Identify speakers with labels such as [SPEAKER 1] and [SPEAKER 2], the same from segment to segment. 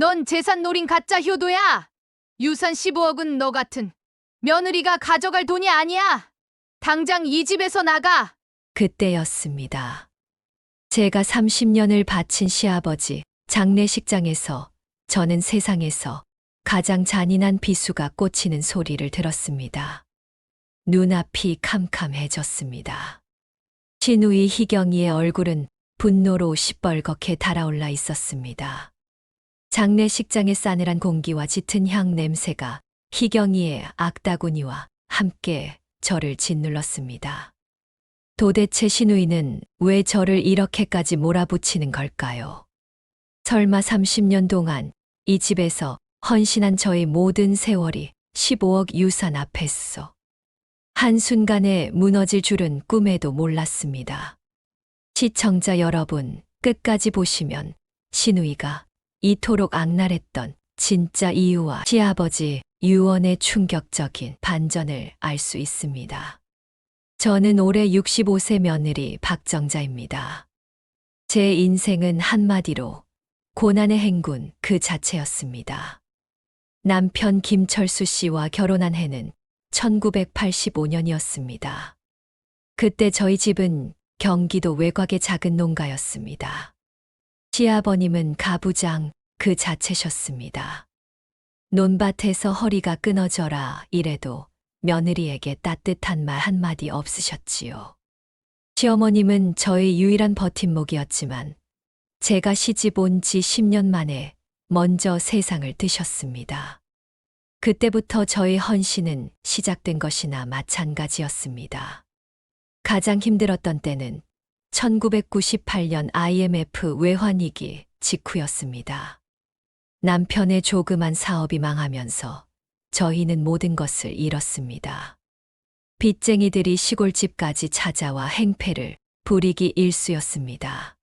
[SPEAKER 1] 넌 재산 노린 가짜 효도야. 유산 15억은 너 같은 며느리가 가져갈 돈이 아니야. 당장 이 집에서 나가.
[SPEAKER 2] 그때였습니다. 제가 30년을 바친 시아버지 장례식장에서 저는 세상에서 가장 잔인한 비수가 꽂히는 소리를 들었습니다. 눈앞이 캄캄해졌습니다. 신우이 희경이의 얼굴은 분노로 시뻘겋게 달아올라 있었습니다. 장례식장의 싸늘한 공기와 짙은 향 냄새가 희경이의 악다구니와 함께 저를 짓눌렀습니다. 도대체 신우이는 왜 저를 이렇게까지 몰아붙이는 걸까요? 설마 30년 동안 이 집에서 헌신한 저의 모든 세월이 15억 유산 앞에서 한순간에 무너질 줄은 꿈에도 몰랐습니다. 시청자 여러분, 끝까지 보시면 신우이가 이토록 악랄했던 진짜 이유와 시아버지 유언의 충격적인 반전을 알 수 있습니다. 저는 올해 65세 며느리 박정자입니다. 제 인생은 한마디로 고난의 행군 그 자체였습니다. 남편 김철수 씨와 결혼한 해는 1985년이었습니다. 그때 저희 집은 경기도 외곽의 작은 농가였습니다. 시아버님은 가부장 그 자체셨습니다. 논밭에서 허리가 끊어져라 이래도 며느리에게 따뜻한 말 한마디 없으셨지요. 시어머님은 저의 유일한 버팀목이었지만 제가 시집 온 지 10년 만에 먼저 세상을 뜨셨습니다. 그때부터 저의 헌신은 시작된 것이나 마찬가지였습니다. 가장 힘들었던 때는 1998년 IMF 외환위기 직후였습니다. 남편의 조그만 사업이 망하면서 저희는 모든 것을 잃었습니다. 빚쟁이들이 시골집까지 찾아와 행패를 부리기 일쑤였습니다.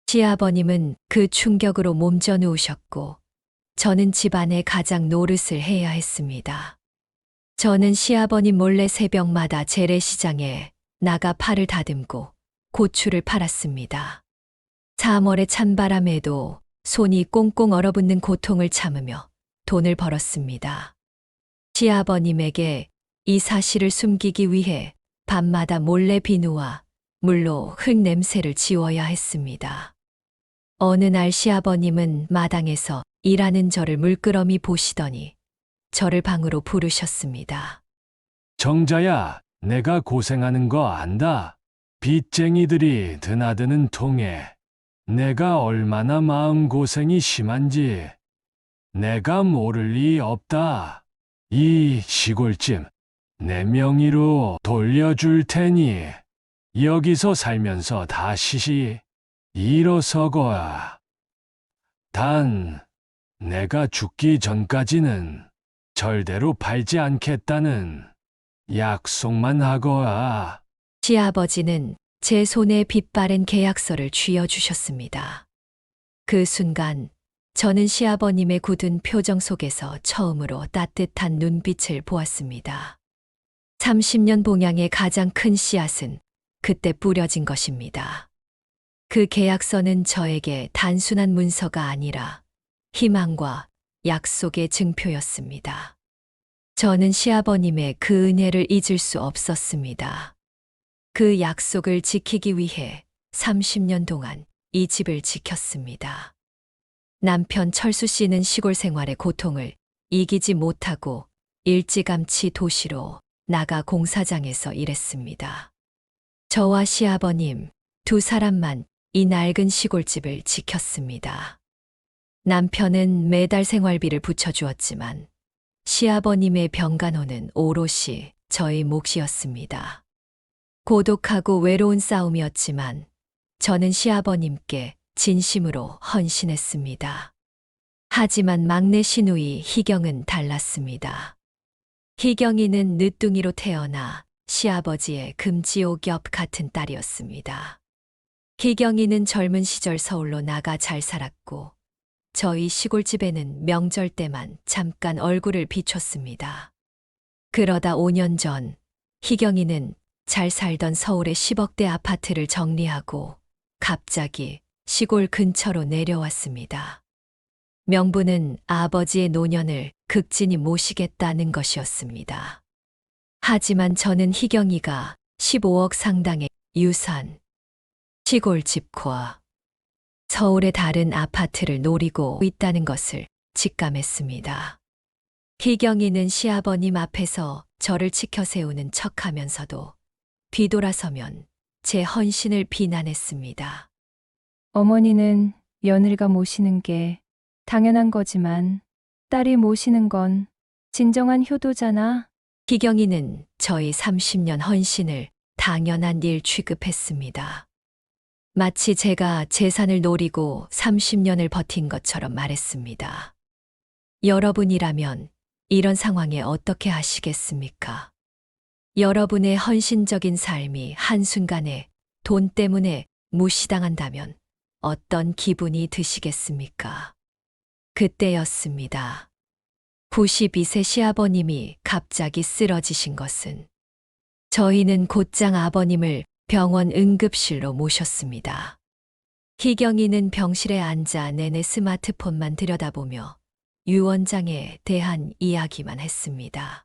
[SPEAKER 2] 시아버님은 그 충격으로 몸져 누우셨고 저는 집안의 가장 노릇을 해야 했습니다. 저는 시아버님 몰래 새벽마다 재래시장에 나가 팔을 다듬고 고추를 팔았습니다. 3월의 찬바람에도 손이 꽁꽁 얼어붙는 고통을 참으며 돈을 벌었습니다. 시아버님에게 이 사실을 숨기기 위해 밤마다 몰래 비누와 물로 흙 냄새를 지워야 했습니다. 어느 날 시아버님은 마당에서 일하는 저를 물끄러미 보시더니 저를 방으로 부르셨습니다.
[SPEAKER 3] 정자야, 내가 고생하는 거 안다. 빚쟁이들이 드나드는 통에 내가 얼마나 마음고생이 심한지 내가 모를 리 없다. 이 시골집 내 명의로 돌려줄 테니 여기서 살면서 다시시 일어서거라. 단 내가 죽기 전까지는 절대로 팔지 않겠다는 약속만 하거라.
[SPEAKER 2] 시아버지는 제 손에 빛바랜 계약서를 쥐어주셨습니다. 그 순간 저는 시아버님의 굳은 표정 속에서 처음으로 따뜻한 눈빛을 보았습니다. 30년 봉양의 가장 큰 씨앗은 그때 뿌려진 것입니다. 그 계약서는 저에게 단순한 문서가 아니라 희망과 약속의 증표였습니다. 저는 시아버님의 그 은혜를 잊을 수 없었습니다. 그 약속을 지키기 위해 30년 동안 이 집을 지켰습니다. 남편 철수 씨는 시골 생활의 고통을 이기지 못하고 일찌감치 도시로 나가 공사장에서 일했습니다. 저와 시아버님 두 사람만 이 낡은 시골집을 지켰습니다. 남편은 매달 생활비를 붙여주었지만 시아버님의 병간호는 오롯이 저의 몫이었습니다. 고독하고 외로운 싸움이었지만 저는 시아버님께 진심으로 헌신했습니다. 하지만 막내 시누이 희경은 달랐습니다. 희경이는 늦둥이로 태어나 시아버지의 금지옥엽 같은 딸이었습니다. 희경이는 젊은 시절 서울로 나가 잘 살았고 저희 시골집에는 명절 때만 잠깐 얼굴을 비췄습니다. 그러다 5년 전 희경이는 잘 살던 서울의 10억대 아파트를 정리하고 갑자기 시골 근처로 내려왔습니다. 명분은 아버지의 노년을 극진히 모시겠다는 것이었습니다. 하지만 저는 희경이가 15억 상당의 유산, 시골집과 서울의 다른 아파트를 노리고 있다는 것을 직감했습니다. 희경이는 시아버님 앞에서 저를 치켜 세우는 척하면서도 뒤돌아서면 제 헌신을 비난했습니다.
[SPEAKER 4] 어머니는 며느리가 모시는 게 당연한 거지만 딸이 모시는 건 진정한 효도잖아.
[SPEAKER 2] 희경이는 저의 30년 헌신을 당연한 일 취급했습니다. 마치 제가 재산을 노리고 30년을 버틴 것처럼 말했습니다. 여러분이라면 이런 상황에 어떻게 하시겠습니까? 여러분의 헌신적인 삶이 한순간에 돈 때문에 무시당한다면 어떤 기분이 드시겠습니까? 그때였습니다. 92세 시아버님이 갑자기 쓰러지신 것은 저희는 곧장 아버님을 병원 응급실로 모셨습니다. 희경이는 병실에 앉아 내내 스마트폰만 들여다보며 유 원장에 대한 이야기만 했습니다.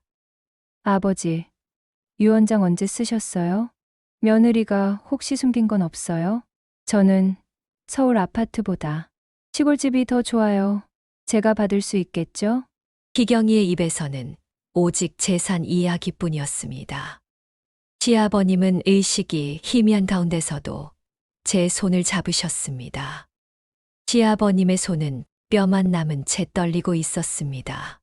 [SPEAKER 4] 아버지, 유 원장 언제 쓰셨어요? 며느리가 혹시 숨긴 건 없어요? 저는 서울 아파트보다 시골집이 더 좋아요. 제가 받을 수 있겠죠?
[SPEAKER 2] 희경이의 입에서는 오직 재산 이야기뿐이었습니다. 시아버님은 의식이 희미한 가운데서도 제 손을 잡으셨습니다. 시아버님의 손은 뼈만 남은 채 떨리고 있었습니다.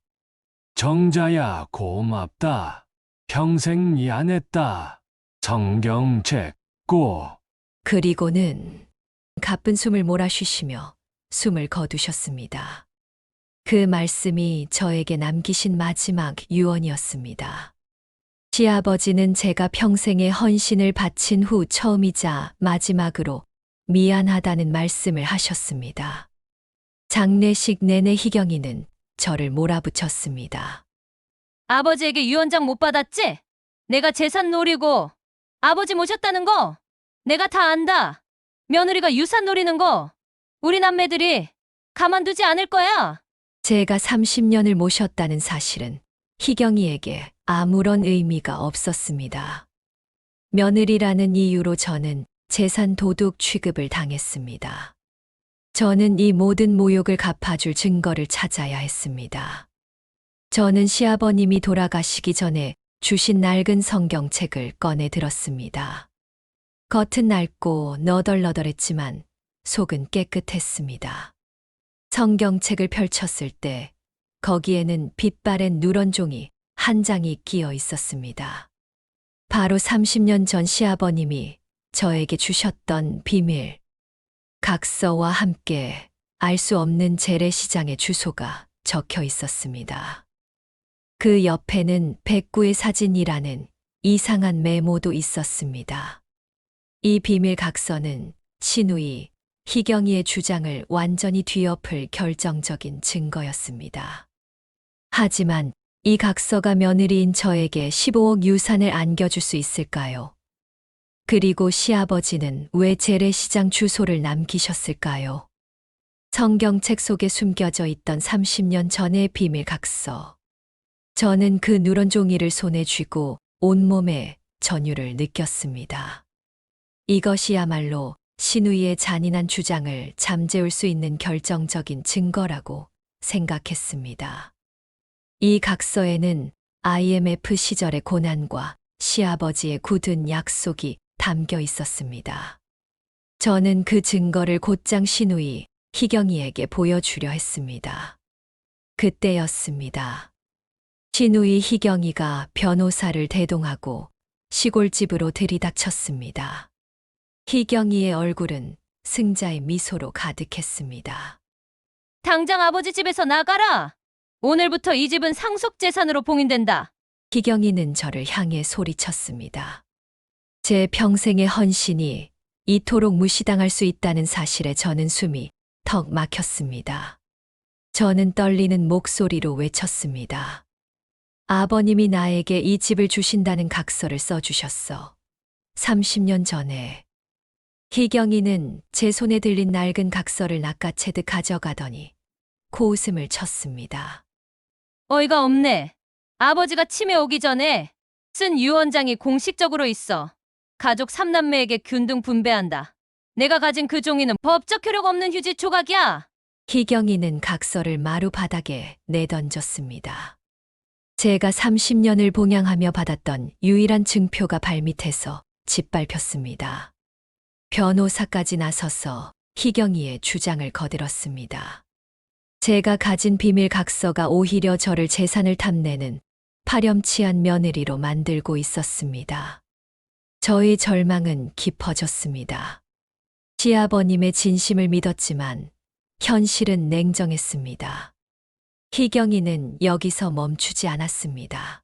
[SPEAKER 3] 정자야, 고맙다. 평생 미안했다. 성경책 꼭.
[SPEAKER 2] 그리고는 가쁜 숨을 몰아쉬시며 숨을 거두셨습니다. 그 말씀이 저에게 남기신 마지막 유언이었습니다. 시아버지는 제가 평생의 헌신을 바친 후 처음이자 마지막으로 미안하다는 말씀을 하셨습니다. 장례식 내내 희경이는 저를 몰아붙였습니다.
[SPEAKER 5] 아버지에게 유언장 못 받았지? 내가 재산 노리고 아버지 모셨다는 거 내가 다 안다. 며느리가 유산 노리는 거 우리 남매들이 가만두지 않을 거야.
[SPEAKER 2] 제가 30년을 모셨다는 사실은 희경이에게 아무런 의미가 없었습니다. 며느리라는 이유로 저는 재산 도둑 취급을 당했습니다. 저는 이 모든 모욕을 갚아줄 증거를 찾아야 했습니다. 저는 시아버님이 돌아가시기 전에 주신 낡은 성경책을 꺼내 들었습니다. 겉은 낡고 너덜너덜했지만 속은 깨끗했습니다. 성경책을 펼쳤을 때 거기에는 빛바랜 누런 종이 한 장이 끼어 있었습니다. 바로 30년 전 시아버님이 저에게 주셨던 비밀, 각서와 함께 알 수 없는 재래시장의 주소가 적혀 있었습니다. 그 옆에는 백구의 사진이라는 이상한 메모도 있었습니다. 이 비밀 각서는 신우이, 희경이의 주장을 완전히 뒤엎을 결정적인 증거였습니다. 하지만 이 각서가 며느리인 저에게 15억 유산을 안겨줄 수 있을까요? 그리고 시아버지는 왜 재래시장 주소를 남기셨을까요? 성경책 속에 숨겨져 있던 30년 전의 비밀 각서. 저는 그 누런 종이를 손에 쥐고 온몸에 전율을 느꼈습니다. 이것이야말로 신우이의 잔인한 주장을 잠재울 수 있는 결정적인 증거라고 생각했습니다. 이 각서에는 IMF 시절의 고난과 시아버지의 굳은 약속이 담겨 있었습니다. 저는 그 증거를 곧장 신우이, 희경이에게 보여주려 했습니다. 그때였습니다. 신우이 희경이가 변호사를 대동하고 시골집으로 들이닥쳤습니다. 희경이의 얼굴은 승자의 미소로 가득했습니다.
[SPEAKER 5] 당장 아버지 집에서 나가라. 오늘부터 이 집은 상속재산으로 봉인된다.
[SPEAKER 2] 희경이는 저를 향해 소리쳤습니다. 제 평생의 헌신이 이토록 무시당할 수 있다는 사실에 저는 숨이 턱 막혔습니다. 저는 떨리는 목소리로 외쳤습니다. 아버님이 나에게 이 집을 주신다는 각서를 써주셨어. 30년 전에. 희경이는 제 손에 들린 낡은 각서를 낚아채듯 가져가더니 코웃음을 쳤습니다.
[SPEAKER 5] 어이가 없네. 아버지가 치매 오기 전에 쓴 유언장이 공식적으로 있어. 가족 3남매에게 균등 분배한다. 내가 가진 그 종이는 법적 효력 없는 휴지 조각이야.
[SPEAKER 2] 희경이는 각서를 마루 바닥에 내던졌습니다. 제가 30년을 봉양하며 받았던 유일한 증표가 발밑에서 짓밟혔습니다. 변호사까지 나서서 희경이의 주장을 거들었습니다. 제가 가진 비밀 각서가 오히려 저를 재산을 탐내는 파렴치한 며느리로 만들고 있었습니다. 저의 절망은 깊어졌습니다. 시아버님의 진심을 믿었지만 현실은 냉정했습니다. 희경이는 여기서 멈추지 않았습니다.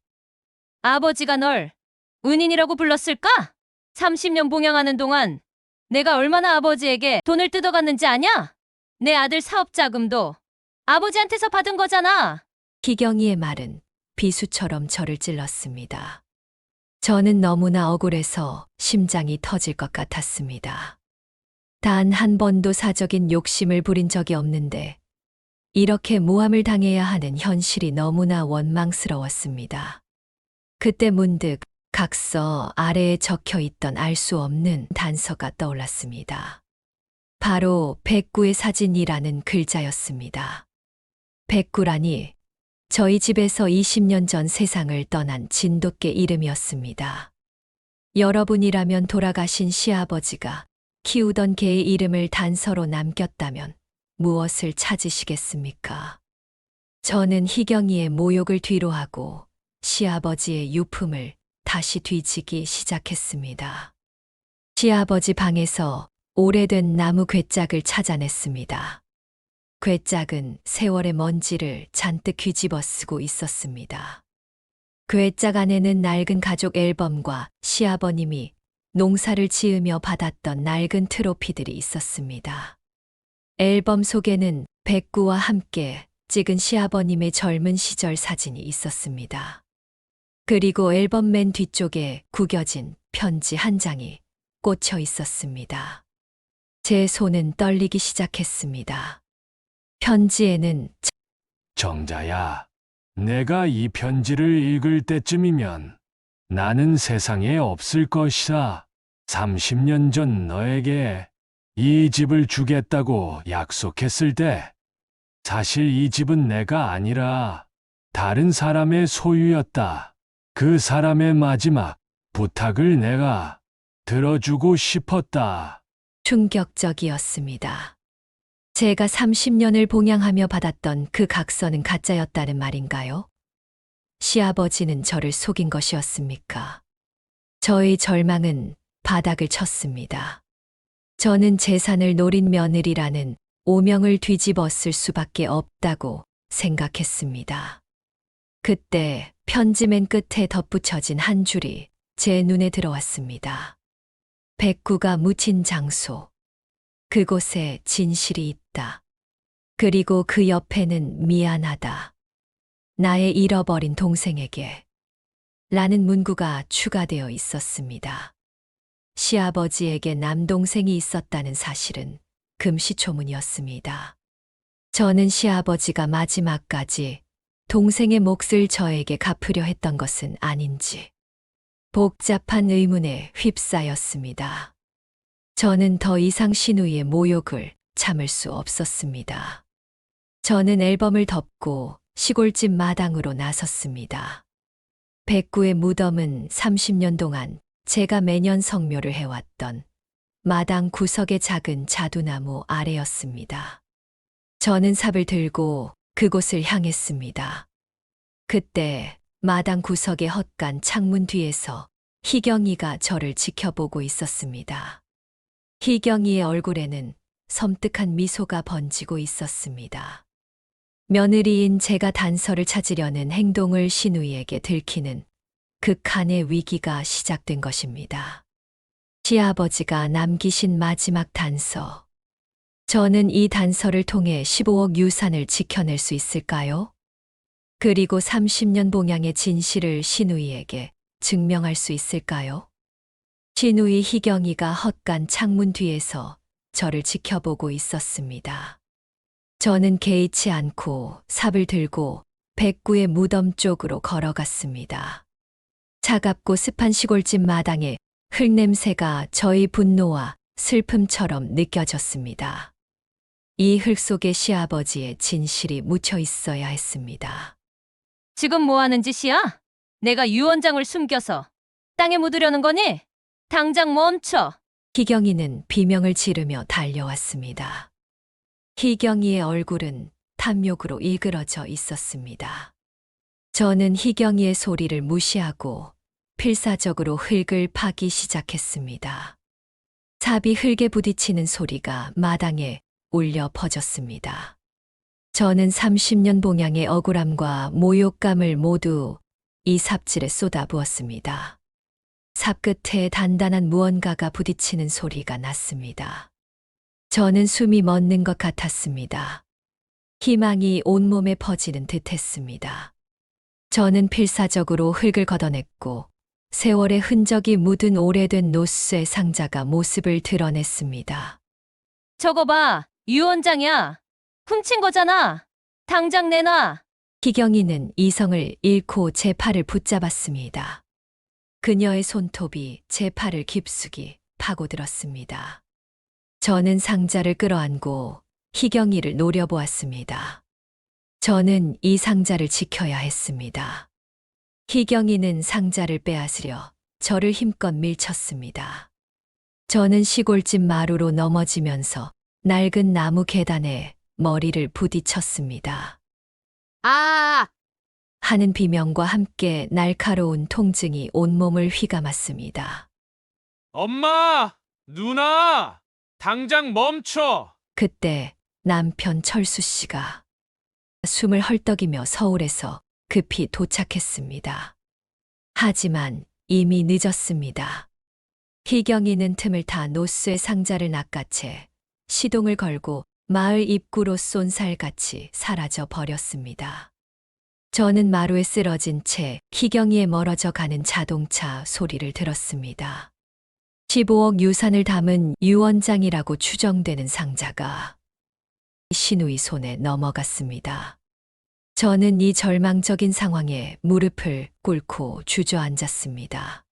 [SPEAKER 5] 아버지가 널 은인이라고 불렀을까? 30년 봉양하는 동안 내가 얼마나 아버지에게 돈을 뜯어갔는지 아냐? 내 아들 사업 자금도 아버지한테서 받은 거잖아.
[SPEAKER 2] 희경이의 말은 비수처럼 저를 찔렀습니다. 저는 너무나 억울해서 심장이 터질 것 같았습니다. 단 한 번도 사적인 욕심을 부린 적이 없는데 이렇게 모함을 당해야 하는 현실이 너무나 원망스러웠습니다. 그때 문득 각서 아래에 적혀 있던 알 수 없는 단서가 떠올랐습니다. 바로 백구의 사진이라는 글자였습니다. 백구라니 저희 집에서 20년 전 세상을 떠난 진돗개 이름이었습니다. 여러분이라면 돌아가신 시아버지가 키우던 개의 이름을 단서로 남겼다면 무엇을 찾으시겠습니까? 저는 희경이의 모욕을 뒤로하고 시아버지의 유품을 다시 뒤지기 시작했습니다. 시아버지 방에서 오래된 나무 괴짝을 찾아냈습니다. 괴짝은 세월의 먼지를 잔뜩 뒤집어 쓰고 있었습니다. 괴짝 안에는 낡은 가족 앨범과 시아버님이 농사를 지으며 받았던 낡은 트로피들이 있었습니다. 앨범 속에는 백구와 함께 찍은 시아버님의 젊은 시절 사진이 있었습니다. 그리고 앨범 맨 뒤쪽에 구겨진 편지 한 장이 꽂혀 있었습니다. 제 손은 떨리기 시작했습니다. 편지에는
[SPEAKER 3] 정자야, 내가 이 편지를 읽을 때쯤이면 나는 세상에 없을 것이다. 30년 전 너에게 이 집을 주겠다고 약속했을 때 사실 이 집은 내가 아니라 다른 사람의 소유였다. 그 사람의 마지막 부탁을 내가 들어주고 싶었다.
[SPEAKER 2] 충격적이었습니다. 제가 30년을 봉양하며 받았던 그 각서는 가짜였다는 말인가요? 시아버지는 저를 속인 것이었습니까? 저의 절망은 바닥을 쳤습니다. 저는 재산을 노린 며느리라는 오명을 뒤집었을 수밖에 없다고 생각했습니다. 그때 편지 맨 끝에 덧붙여진 한 줄이 제 눈에 들어왔습니다. 백구가 묻힌 장소. 그곳에 진실이 있다. 그리고 그 옆에는 미안하다. 나의 잃어버린 동생에게. 라는 문구가 추가되어 있었습니다. 시아버지에게 남동생이 있었다는 사실은 금시초문이었습니다. 저는 시아버지가 마지막까지 동생의 몫을 저에게 갚으려 했던 것은 아닌지 복잡한 의문에 휩싸였습니다. 저는 더 이상 신우이의 모욕을 참을 수 없었습니다. 저는 앨범을 덮고 시골집 마당으로 나섰습니다. 백구의 무덤은 30년 동안 제가 매년 성묘를 해왔던 마당 구석의 작은 자두나무 아래였습니다. 저는 삽을 들고 그곳을 향했습니다. 그때 마당 구석의 헛간 창문 뒤에서 희경이가 저를 지켜보고 있었습니다. 희경이의 얼굴에는 섬뜩한 미소가 번지고 있었습니다. 며느리인 제가 단서를 찾으려는 행동을 시누이에게 들키는 극한의 위기가 시작된 것입니다. 시아버지가 남기신 마지막 단서. 저는 이 단서를 통해 15억 유산을 지켜낼 수 있을까요? 그리고 30년 봉양의 진실을 시누이에게 증명할 수 있을까요? 시누이 희경이가 헛간 창문 뒤에서 저를 지켜보고 있었습니다. 저는 개의치 않고 삽을 들고 백구의 무덤 쪽으로 걸어갔습니다. 차갑고 습한 시골집 마당에 흙냄새가 저희 분노와 슬픔처럼 느껴졌습니다. 이 흙 속에 시아버지의 진실이 묻혀 있어야 했습니다.
[SPEAKER 5] 지금 뭐 하는 짓이야? 내가 유언장을 숨겨서 땅에 묻으려는 거니? 당장 멈춰.
[SPEAKER 2] 희경이는 비명을 지르며 달려왔습니다. 희경이의 얼굴은 탐욕으로 일그러져 있었습니다. 저는 희경이의 소리를 무시하고 필사적으로 흙을 파기 시작했습니다. 삽이 흙에 부딪히는 소리가 마당에 울려 퍼졌습니다. 저는 30년 봉양의 억울함과 모욕감을 모두 이 삽질에 쏟아부었습니다. 삽 끝에 단단한 무언가가 부딪히는 소리가 났습니다. 저는 숨이 멎는 것 같았습니다. 희망이 온몸에 퍼지는 듯 했습니다. 저는 필사적으로 흙을 걷어냈고 세월의 흔적이 묻은 오래된 노쇠 상자가 모습을 드러냈습니다.
[SPEAKER 5] 저거 봐. 유언장이야. 훔친 거잖아. 당장 내놔.
[SPEAKER 2] 희경이는 이성을 잃고 제 팔을 붙잡았습니다. 그녀의 손톱이 제 팔을 깊숙이 파고들었습니다. 저는 상자를 끌어안고 희경이를 노려보았습니다. 저는 이 상자를 지켜야 했습니다. 희경이는 상자를 빼앗으려 저를 힘껏 밀쳤습니다. 저는 시골집 마루로 넘어지면서 낡은 나무 계단에 머리를 부딪혔습니다.
[SPEAKER 1] 아,
[SPEAKER 2] 하는 비명과 함께 날카로운 통증이 온몸을 휘감았습니다.
[SPEAKER 6] 엄마! 누나! 당장 멈춰!
[SPEAKER 2] 그때 남편 철수 씨가 숨을 헐떡이며 서울에서 급히 도착했습니다. 하지만 이미 늦었습니다. 희경이는 틈을 타 노쇠 상자를 낚아채 시동을 걸고 마을 입구로 쏜살같이 사라져 버렸습니다. 저는 마루에 쓰러진 채 희경이에 멀어져 가는 자동차 소리를 들었습니다. 15억 유산을 담은 유언장이라고 추정되는 상자가 신우이 손에 넘어갔습니다. 저는 이 절망적인 상황에 무릎을 꿇고 주저앉았습니다.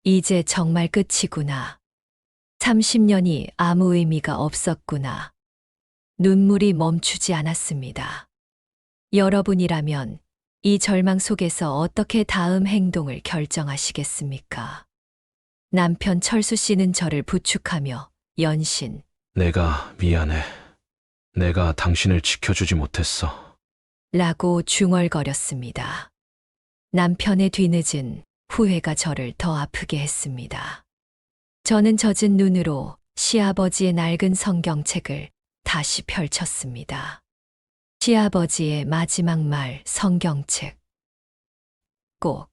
[SPEAKER 2] 이제 정말 끝이구나. 30년이 아무 의미가 없었구나. 눈물이 멈추지 않았습니다. 여러분이라면 이 절망 속에서 어떻게 다음 행동을 결정하시겠습니까? 남편 철수 씨는 저를 부축하며 연신
[SPEAKER 6] 내가 미안해. 내가 당신을 지켜주지 못했어.
[SPEAKER 2] 라고 중얼거렸습니다. 남편의 뒤늦은 후회가 저를 더 아프게 했습니다. 저는 젖은 눈으로 시아버지의 낡은 성경책을 다시 펼쳤습니다. 시아버지의 마지막 말 성경책. 꼭.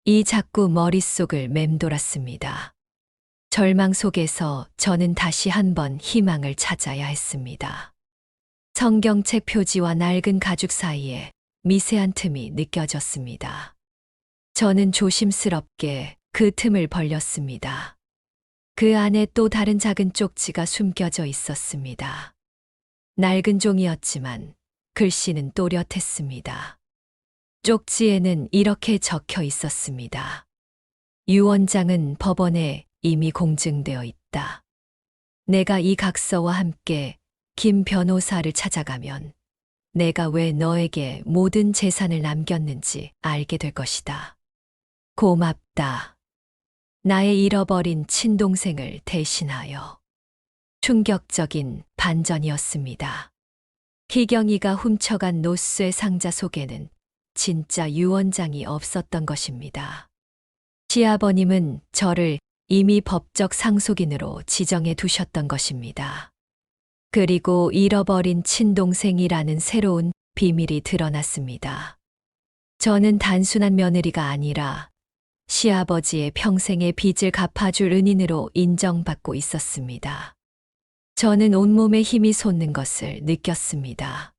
[SPEAKER 2] 이 자꾸 머릿속을 맴돌았습니다. 절망 속에서 저는 다시 한번 희망을 찾아야 했습니다. 성경책 표지와 낡은 가죽 사이에 미세한 틈이 느껴졌습니다. 저는 조심스럽게 그 틈을 벌렸습니다. 그 안에 또 다른 작은 쪽지가 숨겨져 있었습니다. 낡은 종이었지만 글씨는 또렷했습니다. 쪽지에는 이렇게 적혀 있었습니다. 유언장은 법원에 이미 공증되어 있다. 내가 이 각서와 함께 김 변호사를 찾아가면 내가 왜 너에게 모든 재산을 남겼는지 알게 될 것이다. 고맙다. 나의 잃어버린 친동생을 대신하여. 충격적인 반전이었습니다. 희경이가 훔쳐간 노쇠 상자 속에는 진짜 유언장이 없었던 것입니다. 시아버님은 저를 이미 법적 상속인으로 지정해 두셨던 것입니다. 그리고 잃어버린 친동생이라는 새로운 비밀이 드러났습니다. 저는 단순한 며느리가 아니라 시아버지의 평생의 빚을 갚아줄 은인으로 인정받고 있었습니다. 저는 온몸에 힘이 솟는 것을 느꼈습니다.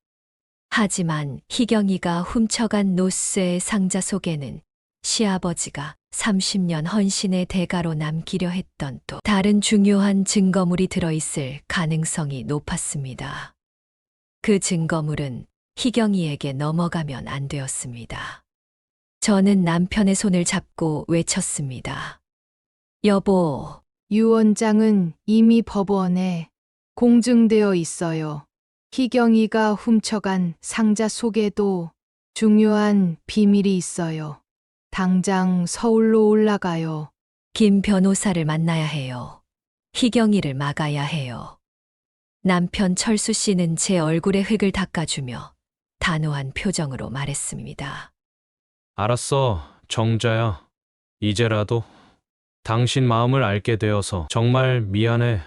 [SPEAKER 2] 하지만 희경이가 훔쳐간 노쇠의 상자 속에는 시아버지가 30년 헌신의 대가로 남기려 했던 또 다른 중요한 증거물이 들어있을 가능성이 높았습니다. 그 증거물은 희경이에게 넘어가면 안 되었습니다. 저는 남편의 손을 잡고 외쳤습니다. 여보,
[SPEAKER 1] 유 원장은 이미 법원에 공증되어 있어요. 희경이가 훔쳐간 상자 속에도 중요한 비밀이 있어요. 당장 서울로 올라가요.
[SPEAKER 2] 김 변호사를 만나야 해요. 희경이를 막아야 해요. 남편 철수 씨는 제 얼굴에 흙을 닦아주며 단호한 표정으로 말했습니다.
[SPEAKER 6] 알았어, 정자야. 이제라도 당신 마음을 알게 되어서 정말 미안해.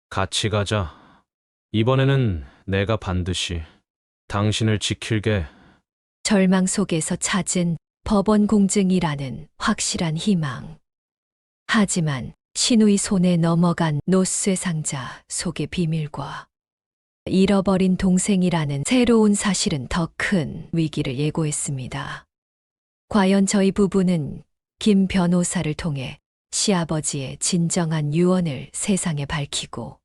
[SPEAKER 6] 같이 가자. 이번에는 내가 반드시 당신을 지킬게.
[SPEAKER 2] 절망 속에서 찾은 법원 공증이라는 확실한 희망. 하지만 신우이 손에 넘어간 노쇠 상자 속의 비밀과 잃어버린 동생이라는 새로운 사실은 더 큰 위기를 예고했습니다. 과연 저희 부부는 김 변호사를 통해 시아버지의 진정한 유언을 세상에 밝히고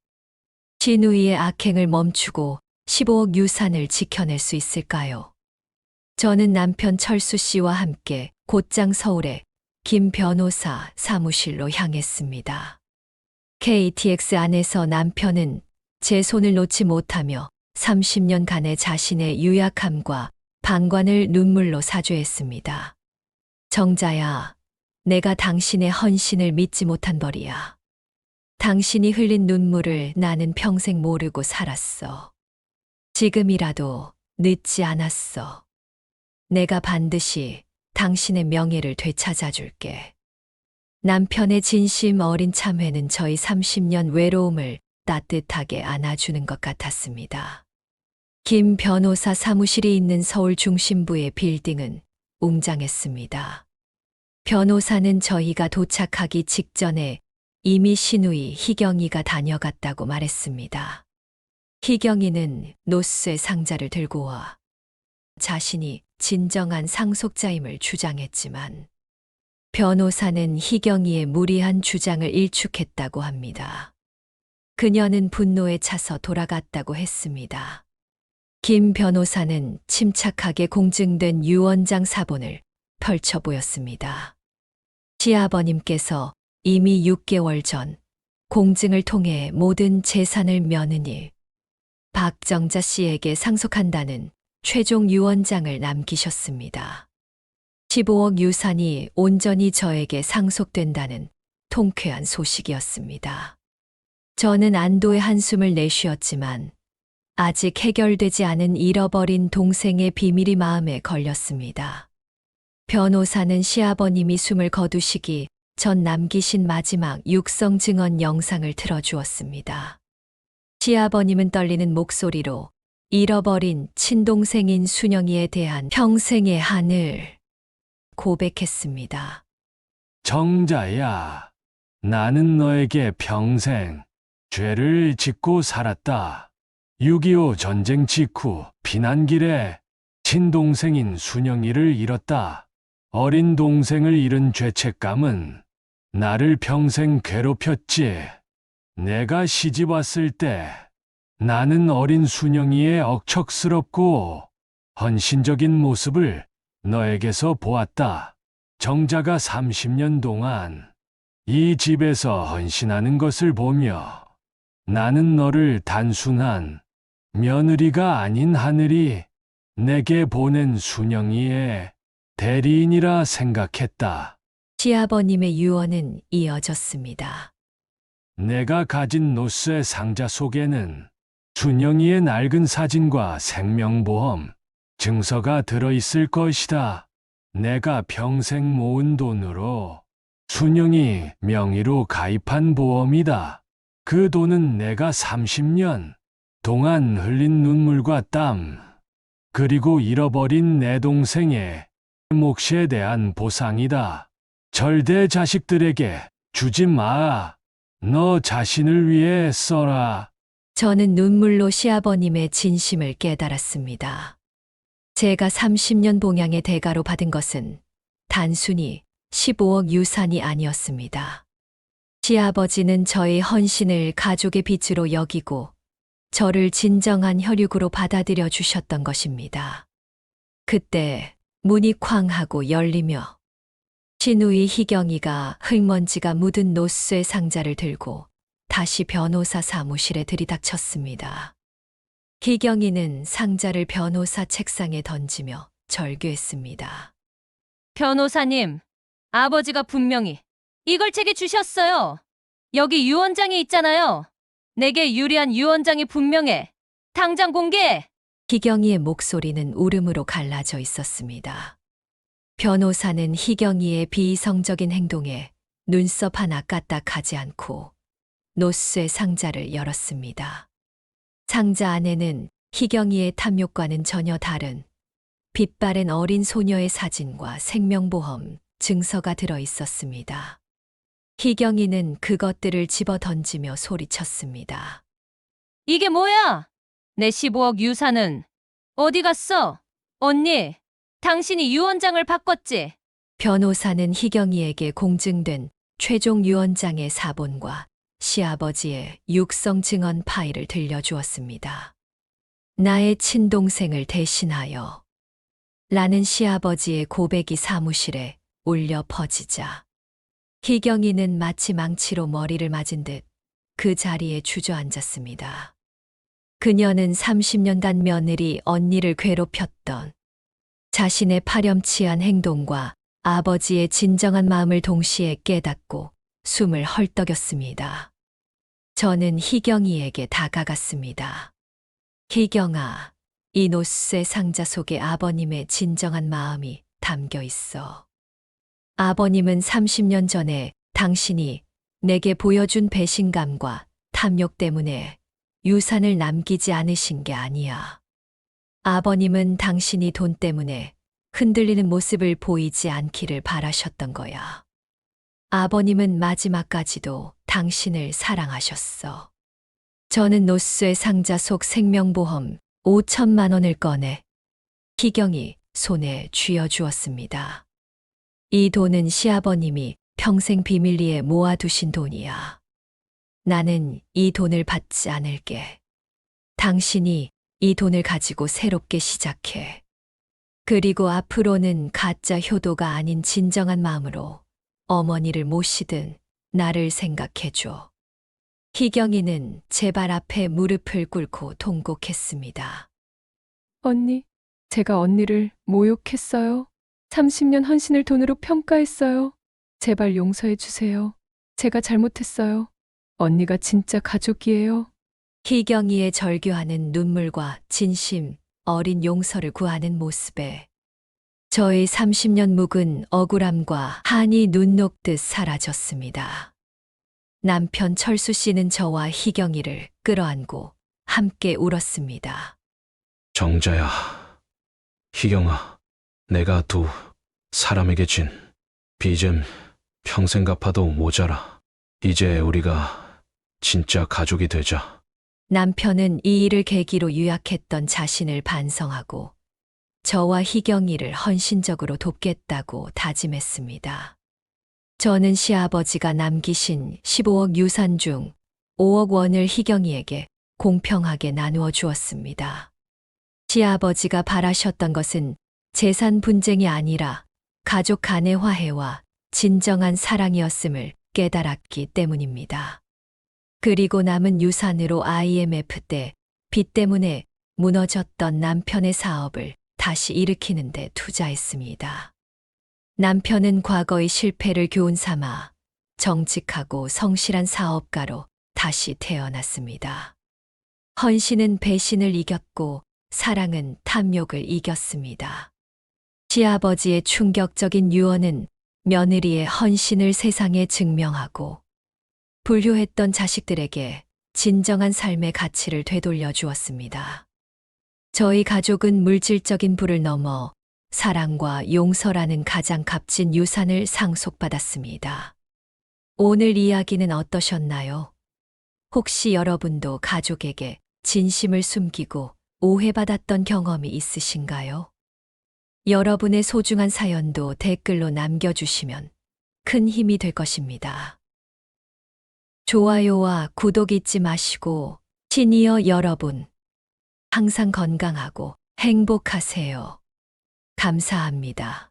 [SPEAKER 2] 신우이의 악행을 멈추고 15억 유산을 지켜낼 수 있을까요? 저는 남편 철수 씨와 함께 곧장 서울에 김 변호사 사무실로 향했습니다. KTX 안에서 남편은 제 손을 놓지 못하며 30년간의 자신의 유약함과 방관을 눈물로 사죄했습니다. 정자야, 내가 당신의 헌신을 믿지 못한 벌이야. 당신이 흘린 눈물을 나는 평생 모르고 살았어. 지금이라도 늦지 않았어. 내가 반드시 당신의 명예를 되찾아 줄게. 남편의 진심 어린 참회는 저희 30년 외로움을 따뜻하게 안아주는 것 같았습니다. 김 변호사 사무실이 있는 서울 중심부의 빌딩은 웅장했습니다. 변호사는 저희가 도착하기 직전에 이미 신우이 희경이가 다녀갔다고 말했습니다. 희경이는 노쇠 상자를 들고 와 자신이 진정한 상속자임을 주장했지만 변호사는 희경이의 무리한 주장을 일축했다고 합니다. 그녀는 분노에 차서 돌아갔다고 했습니다. 김 변호사는 침착하게 공증된 유언장 사본을 펼쳐 보였습니다. 시아버님께서 이미 6개월 전 공증을 통해 모든 재산을 며느리 박정자 씨에게 상속한다는 최종 유언장을 남기셨습니다. 15억 유산이 온전히 저에게 상속된다는 통쾌한 소식이었습니다. 저는 안도의 한숨을 내쉬었지만 아직 해결되지 않은 잃어버린 동생의 비밀이 마음에 걸렸습니다. 변호사는 시아버님이 숨을 거두시기 전 남기신 마지막 육성 증언 영상을 틀어주었습니다. 시아버님은 떨리는 목소리로 잃어버린 친동생인 순영이에 대한 평생의 한을 고백했습니다.
[SPEAKER 3] 정자야, 나는 너에게 평생 죄를 짓고 살았다. 6.25 전쟁 직후 피난길에 친동생인 순영이를 잃었다. 어린 동생을 잃은 죄책감은 나를 평생 괴롭혔지. 내가 시집 왔을 때 나는 어린 순영이의 억척스럽고 헌신적인 모습을 너에게서 보았다. 정자가 30년 동안 이 집에서 헌신하는 것을 보며 나는 너를 단순한 며느리가 아닌 하늘이 내게 보낸 순영이의 대리인이라 생각했다.
[SPEAKER 2] 시아버님의 유언은 이어졌습니다.
[SPEAKER 3] 내가 가진 노쇠 상자 속에는 순영이의 낡은 사진과 생명보험 증서가 들어있을 것이다. 내가 평생 모은 돈으로 순영이 명의로 가입한 보험이다. 그 돈은 내가 30년 동안 흘린 눈물과 땀, 그리고 잃어버린 내 동생의 몫에 대한 보상이다. 절대 자식들에게 주지 마. 너 자신을 위해 써라.
[SPEAKER 2] 저는 눈물로 시아버님의 진심을 깨달았습니다. 제가 30년 봉양의 대가로 받은 것은 단순히 15억 유산이 아니었습니다. 시아버지는 저의 헌신을 가족의 빚으로 여기고 저를 진정한 혈육으로 받아들여 주셨던 것입니다. 그때 문이 쾅 하고 열리며 신우이 희경이가 흙먼지가 묻은 노스의 상자를 들고 다시 변호사 사무실에 들이닥쳤습니다. 희경이는 상자를 변호사 책상에 던지며 절규했습니다.
[SPEAKER 5] 변호사님, 아버지가 분명히 이걸 제게 주셨어요. 여기 유언장이 있잖아요. 내게 유리한 유언장이 분명해. 당장 공개해.
[SPEAKER 2] 희경이의 목소리는 울음으로 갈라져 있었습니다. 변호사는 희경이의 비이성적인 행동에 눈썹 하나 까딱하지 않고 노스의 상자를 열었습니다. 상자 안에는 희경이의 탐욕과는 전혀 다른 빛바랜 어린 소녀의 사진과 생명보험 증서가 들어 있었습니다. 희경이는 그것들을 집어 던지며 소리쳤습니다.
[SPEAKER 5] 이게 뭐야? 내 15억 유산은 어디 갔어? 언니, 당신이 유언장을 바꿨지?
[SPEAKER 2] 변호사는 희경이에게 공증된 최종 유언장의 사본과 시아버지의 육성 증언 파일을 들려주었습니다. 나의 친동생을 대신하여 라는 시아버지의 고백이 사무실에 울려 퍼지자 희경이는 마치 망치로 머리를 맞은 듯 그 자리에 주저앉았습니다. 그녀는 30년간 며느리 언니를 괴롭혔던 자신의 파렴치한 행동과 아버지의 진정한 마음을 동시에 깨닫고 숨을 헐떡였습니다. 저는 희경이에게 다가갔습니다. 희경아, 이 노스의 상자 속에 아버님의 진정한 마음이 담겨 있어. 아버님은 30년 전에 당신이 내게 보여준 배신감과 탐욕 때문에 유산을 남기지 않으신 게 아니야. 아버님은 당신이 돈 때문에 흔들리는 모습을 보이지 않기를 바라셨던 거야. 아버님은 마지막까지도 당신을 사랑하셨어. 저는 노스의 상자 속 생명보험 5천만 원을 꺼내 희경이 손에 쥐어주었습니다. 이 돈은 시아버님이 평생 비밀리에 모아두신 돈이야. 나는 이 돈을 받지 않을게. 당신이 이 돈을 가지고 새롭게 시작해. 그리고 앞으로는 가짜 효도가 아닌 진정한 마음으로 어머니를 모시든 나를 생각해줘. 희경이는 제 발 앞에 무릎을 꿇고 통곡했습니다.
[SPEAKER 4] 언니, 제가 언니를 모욕했어요. 30년 헌신을 돈으로 평가했어요. 제발 용서해 주세요. 제가 잘못했어요. 언니가 진짜 가족이에요.
[SPEAKER 2] 희경이의 절규하는 눈물과 진심, 어린 용서를 구하는 모습에 저의 30년 묵은 억울함과 한이 눈 녹듯 사라졌습니다. 남편 철수 씨는 저와 희경이를 끌어안고 함께 울었습니다.
[SPEAKER 6] 정자야, 희경아, 내가 두 사람에게 진 빚은 평생 갚아도 모자라. 이제 우리가 진짜 가족이 되자.
[SPEAKER 2] 남편은 이 일을 계기로 유약했던 자신을 반성하고 저와 희경이를 헌신적으로 돕겠다고 다짐했습니다. 저는 시아버지가 남기신 15억 유산 중 5억 원을 희경이에게 공평하게 나누어 주었습니다. 시아버지가 바라셨던 것은 재산 분쟁이 아니라 가족 간의 화해와 진정한 사랑이었음을 깨달았기 때문입니다. 그리고 남은 유산으로 IMF 때 빚 때문에 무너졌던 남편의 사업을 다시 일으키는 데 투자했습니다. 남편은 과거의 실패를 교훈 삼아 정직하고 성실한 사업가로 다시 태어났습니다. 헌신은 배신을 이겼고 사랑은 탐욕을 이겼습니다. 시아버지의 충격적인 유언은 며느리의 헌신을 세상에 증명하고 불효했던 자식들에게 진정한 삶의 가치를 되돌려 주었습니다. 저희 가족은 물질적인 부를 넘어 사랑과 용서라는 가장 값진 유산을 상속받았습니다. 오늘 이야기는 어떠셨나요? 혹시 여러분도 가족에게 진심을 숨기고 오해받았던 경험이 있으신가요? 여러분의 소중한 사연도 댓글로 남겨주시면 큰 힘이 될 것입니다. 좋아요와 구독 잊지 마시고 시니어 여러분, 항상 건강하고 행복하세요. 감사합니다.